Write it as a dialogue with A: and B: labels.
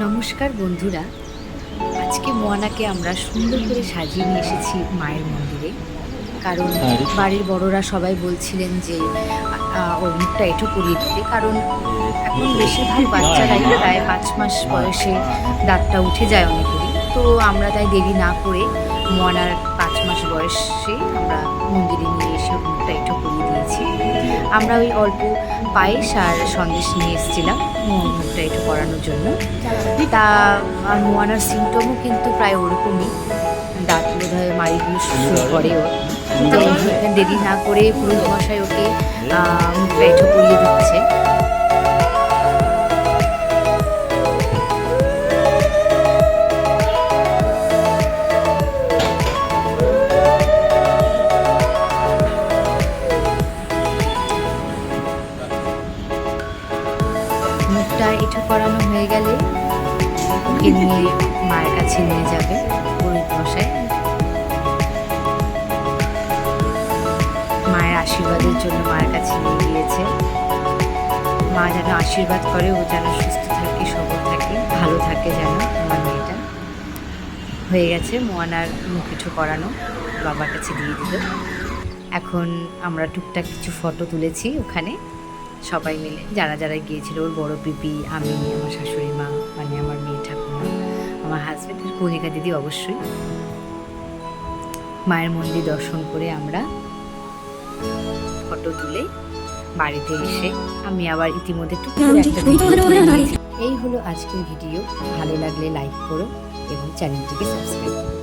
A: নমস্কার বন্ধুরা, আজকে মোয়ানাকে আমরা সুন্দর করে সাজিয়ে নিয়ে এসেছি মায়ের মন্দিরে। কারণ বাড়ির বড়রা সবাই বলছিলেন যে ওর মুখটা এঁটো করিয়ে দিতে, কারণ এখন বেশিরভাগ বাচ্চারাই প্রায় 5 মাস বয়সে দাঁতটা উঠে যায় অনেকেরই। তো আমরা তাই দেরি না করে মোয়ানার 5 মাস বয়সে আমরা মন্দিরে নিয়ে এসে ওর মুখটা এঁটো করিয়ে দিয়েছি। আমরা ওই অল্প পায়েস আর সন্দেশ নিয়ে এসেছিলাম মুখটা এঁটো করানোর জন্য। তা আর মোয়ানার সিমটমও কিন্তু প্রায় ওরকমই, দাঁত বোধ হয় মাড়িগুলো শুরু করে ওর। তো দেরি না করে পুরোহিত মশাই ওকে মুখটা এঁটো করিয়ে দিচ্ছে। মুখটা এঁটো করানো হয়ে গেলে ওকে নিয়ে মায়ের কাছে নিয়ে যাবে পুরোহিত মশাই। মায়ের আশীর্বাদের জন্য মায়ের কাছে নিয়ে গিয়েছে। মা যেন আশীর্বাদ করে ও যেন সুস্থ থাকে, সবল থাকে, ভালো থাকে যেন আমার মেয়েটা। হয়ে গেছে মোয়ানার মুখ এঁটো করানো, বাবার কাছে দিয়ে দিল। এখন আমরা টুকটাক কিছু ফটো তুলেছি ওখানে সবাই মিলে, যারা যারা গিয়েছিল, ওর বড় পিপি, আমি, আমার শাশুড়ি মা, মানে আমার মেয়ে ঠাকুমা, আমার হাজব্যান্ডের কণিকা দিদি অবশ্যই। মায়ের মন্দির দর্শন করে আমরা ফটো তুলে বাড়িতে এসে আমি আবার ইতিমধ্যে এই হলো আজকের ভিডিও। ভালো লাগলে লাইক করো এবং চ্যানেলটিকে সাবস্ক্রাইব করো।